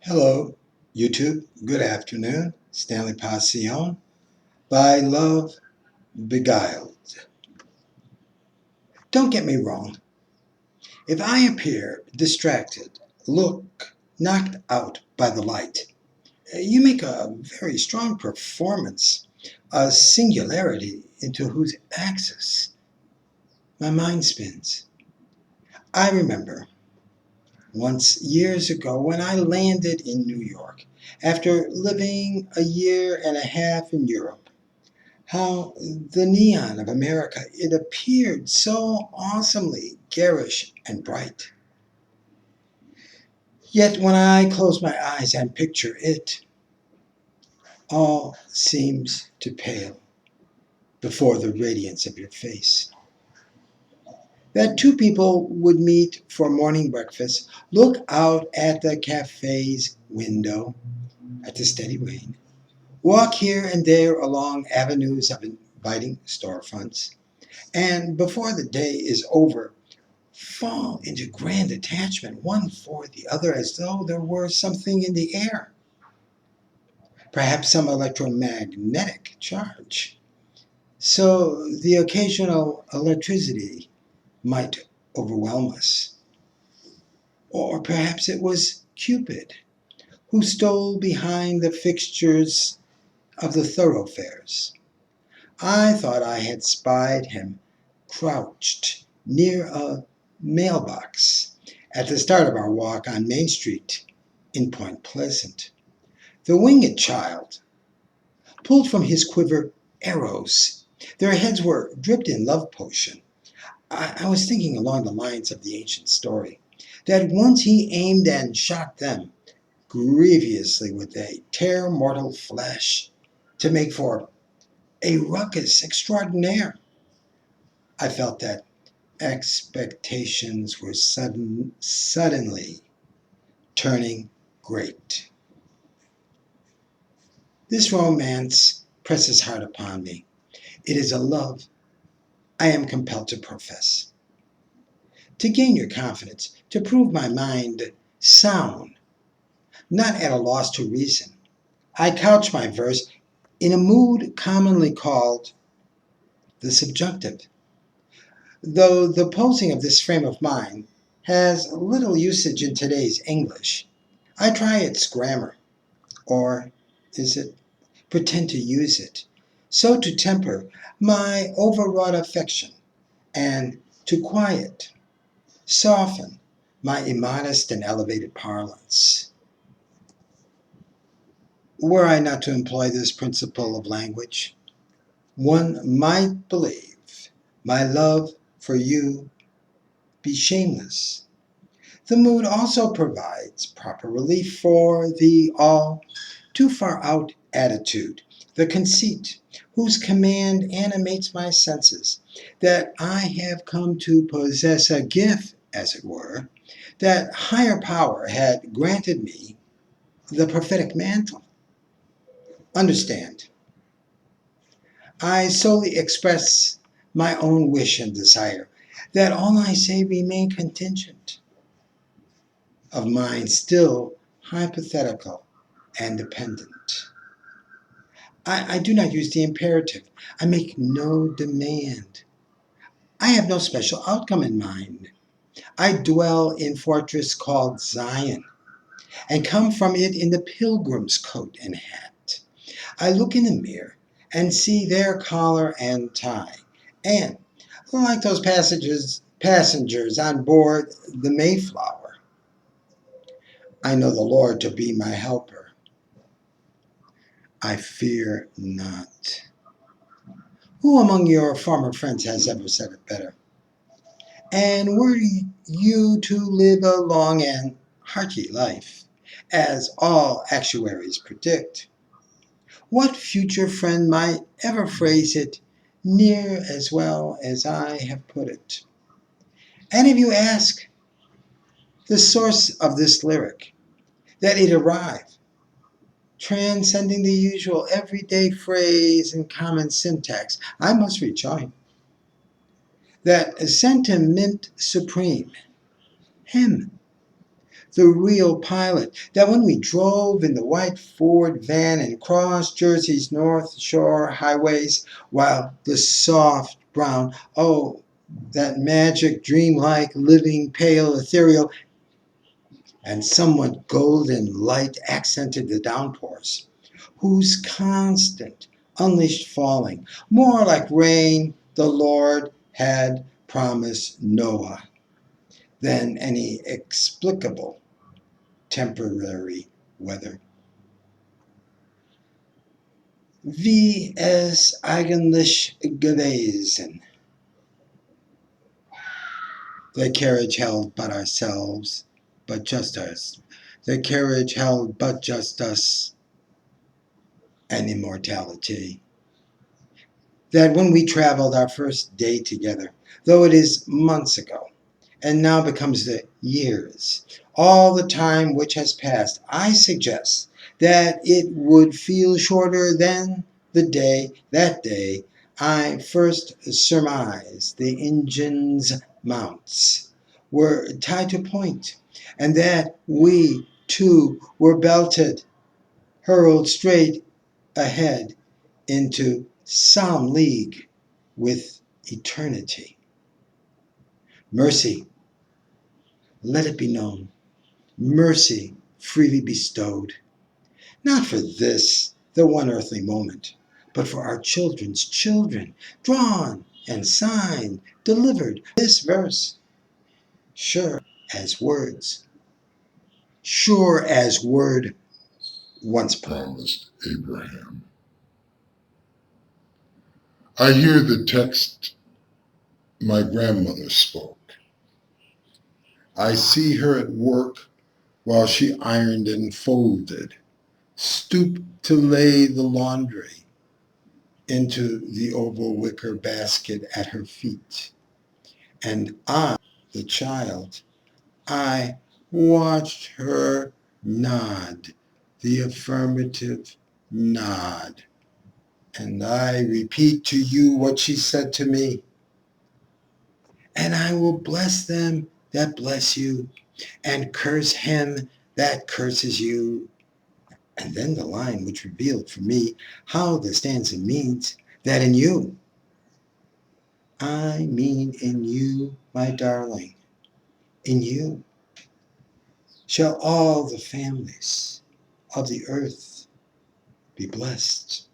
Hello, YouTube. Good afternoon. Stanley Pacion by Love Beguiled. Don't get me wrong. If I appear distracted, look knocked out by the light, you make a very strong performance, a singularity into whose axis my mind spins. I remember once years ago when I landed in New York after living a year and a half in Europe. How the neon of America, it appeared so awesomely garish and bright. Yet when I close my eyes and picture it, all seems to pale before the radiance of your face. That two people would meet for morning breakfast, look out at the cafe's window, at the steady rain, walk here and there along avenues of inviting storefronts, and before the day is over, fall into grand attachment one for the other as though there were something in the air, perhaps some electromagnetic charge. So the occasional electricity might overwhelm us. Or perhaps it was Cupid who stole behind the fixtures of the thoroughfares. I thought I had spied him crouched near a mailbox at the start of our walk on Main Street in Point Pleasant. The winged child pulled from his quiver arrows. Their heads were dripped in love potion. I was thinking along the lines of the ancient story, that once he aimed and shot them grievously would they tear mortal flesh to make for a ruckus extraordinaire. I felt that expectations were suddenly turning great. This romance presses hard upon me. It is a love I am compelled to profess. To gain your confidence, to prove my mind sound, not at a loss to reason, I couch my verse in a mood commonly called the subjunctive. Though the posing of this frame of mind has little usage in today's English, I try its grammar, or is it pretend to use it, so to temper my overwrought affection and to quiet, soften my immodest and elevated parlance. Were I not to employ this principle of language, one might believe my love for you be shameless. The mood also provides proper relief for the all too far out attitude, the conceit, whose command animates my senses, that I have come to possess a gift, as it were, that higher power had granted me the prophetic mantle. Understand, I solely express my own wish and desire, that all I say remain contingent of mind still hypothetical and dependent. I do not use the imperative. I make no demand. I have no special outcome in mind. I dwell in fortress called Zion and come from it in the pilgrim's coat and hat. I look in the mirror and see their collar and tie, and like those passengers on board the Mayflower, I know the Lord to be my helper. I fear not. Who among your former friends has ever said it better? And were you to live a long and hearty life, as all actuaries predict, what future friend might ever phrase it near as well as I have put it? And if you ask the source of this lyric, that it arrive, transcending the usual everyday phrase and common syntax, I must rejoin that sentiment supreme, him, the real pilot, that when we drove in the white Ford van and crossed Jersey's North Shore highways, while the soft brown, oh, that magic, dreamlike, living, pale, ethereal, and somewhat golden light accented the downpours, whose constant, unleashed falling, more like rain the Lord had promised Noah than any explicable temporary weather. Wie es eigentlich gewesen. The carriage held but ourselves, but just us. The carriage held but just us and immortality. That when we traveled our first day together, though it is months ago, and now becomes the years, all the time which has passed, I suggest that it would feel shorter than the day, that day, I first surmised the engine's mounts were tied to point, and that we, too, were belted, hurled straight ahead into some league with eternity. Mercy, let it be known, mercy freely bestowed, not for this, the one earthly moment, but for our children's children, drawn and signed, delivered. This verse, sure as words, sure as word once promised Abraham. I hear the text my grandmother spoke. I see her at work while she ironed and folded, stooped to lay the laundry into the oval wicker basket at her feet. And I, the child, I watched her nod, the affirmative nod. And I repeat to you what she said to me. And I will bless them that bless you, and curse him that curses you. And then the line which revealed for me how the stanza means, that in you, I mean in you, my darling, in you shall all the families of the earth be blessed.